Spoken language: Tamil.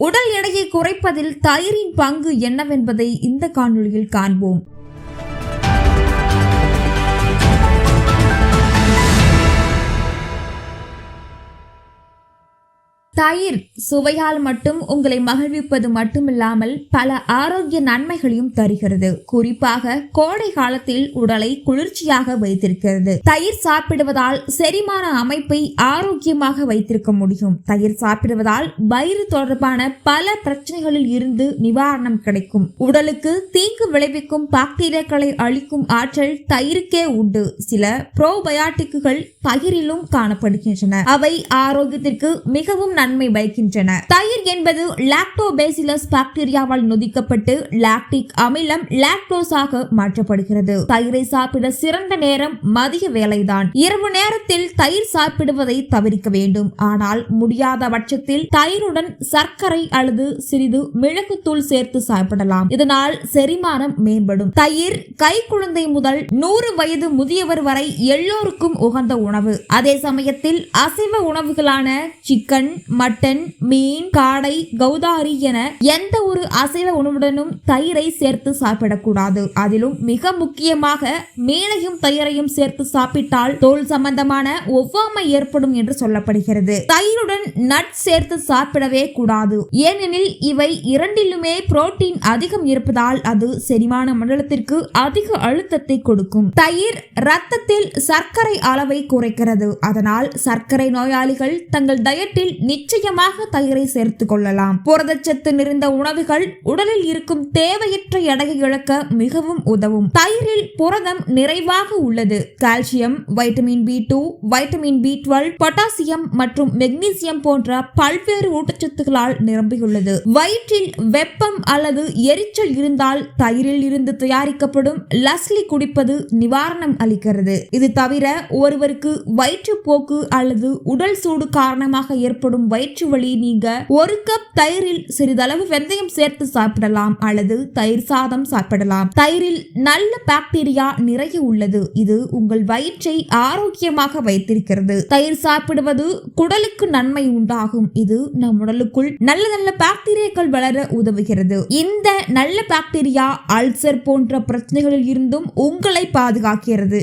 உடல் எடையை குறைப்பதில் தயிரின் பங்கு என்னவென்பதை இந்த காணொளியில் காண்போம். தயிர் சுவையால் மட்டும் உங்களை மகிழ்விப்பது மட்டுமில்லாமல் பல ஆரோக்கிய நன்மைகளையும் தருகிறது. குறிப்பாக கோடை காலத்தில் உடலை குளிர்ச்சியாக வைத்திருக்கிறது. தயிர் சாப்பிடுவதால் செரிமான அமைப்பை ஆரோக்கியமாக வைத்திருக்க முடியும். தயிர் சாப்பிடுவதால் வயிறு தொடர்பான பல பிரச்சனைகளில் இருந்து நிவாரணம் கிடைக்கும். உடலுக்கு தீங்கு விளைவிக்கும் பாக்டீரியாக்களை அழிக்கும் ஆற்றல் தயிருக்கே உண்டு. சில புரோபயாட்டிக்குகள் தயிரிலும் காணப்படுகின்றன. அவை ஆரோக்கியத்திற்கு மிகவும் நன்மை பயக்கின்றன. தயிர் என்பது லாக்டோபேசிலஸ் பாக்டீரியாவால் நொதிக்கப்பட்டு லாக்டிக் அமிலம் லாக்டோஸாக மாற்றப்படுகிறது. தயிரை சாப்பிட சிறந்த நேரம் மதிய வேளைதான். இரவு நேரத்தில் தயிர் சாப்பிடுவதை தவிர்க்க வேண்டும். ஆனால் முடியாத பட்சத்தில் தயிருடன் சர்க்கரை அல்லது சிறிது மிளகுத்தூள் சேர்த்து சாப்பிடலாம். இதனால் செரிமானம் மேம்படும். தயிர் கைக்குழந்தை முதல் 100 வயது முதியவர் வரை எல்லோருக்கும் உகந்த உணவு. அதே சமயத்தில் அசைவ உணவுகளான சிக்கன், மட்டன், மீன், காடை, கௌதாரி என எந்த ஒரு அசைவ உணவுடனும் தயிரை சேர்த்து சாப்பிடக்கூடாது. அதிலும் மிக முக்கியமாக மீனையும் தயிரையும் சேர்த்து சாப்பிட்டால் தோல் சம்பந்தமான ஒவ்வாமை ஏற்படும் என்று சொல்லப்படுகிறது. தயிருடன் நட் சேர்த்து சாப்பிடவே கூடாது. ஏனெனில் இவை இரண்டிலுமே புரோட்டீன் அதிகம் இருப்பதால் அது செரிமான மண்டலத்திற்கு அதிக அழுத்தத்தை கொடுக்கும். தயிர் இரத்தத்தில் சர்க்கரை அளவை குறைக்கிறது. அதனால் சர்க்கரை நோயாளிகள் தங்கள் டயட்டில் நிச்சயமாக தயிரை சேர்த்துக் கொள்ளலாம். புரதச்சத்து நிறைந்த உணவுகள் உடலில் இருக்கும் தேவையற்ற எடையை இழக்க மிகவும் உதவும். தயிரில் புரதம் நிறைவாக உள்ளது. Calcium, vitamin B2, vitamin B12, potassium மற்றும் மெக்னீசியம் போன்ற பல்வேறு ஊட்டச்சத்துக்களால் நிரம்பியுள்ளது. வயிற்றில் வெப்பம் அல்லது எரிச்சல் இருந்தால் தயிரில் இருந்து தயாரிக்கப்படும் லஸ்லி குடிப்பது நிவாரணம் அளிக்கிறது. இது தவிர ஒருவருக்கு வயிற்றுப்போக்கு அல்லது உடல் சூடு காரணமாக ஏற்படும் வயிற்று வலி நீங்க 1 கப் தயிரில் சிறிதளவு வெந்தயம் சேர்த்து சாப்பிடலாம் அல்லது தயிர் சாதம் சாப்பிடலாம். தயிரில் நல்ல பாக்டீரியா நிறைய உள்ளது. இது உங்கள் வயிற்றை ஆரோக்கியமாக வைத்திருக்கிறது. தயிர் சாப்பிடுவது குடலுக்கு நன்மை உண்டாகும். இது நம் உடலுக்குள் நல்ல நல்ல பாக்டீரியாக்கள் வளர உதவுகிறது. இந்த நல்ல பாக்டீரியா அல்சர் போன்ற பிரச்சனைகளில் இருந்தும் உங்களை பாதுகாக்கிறது.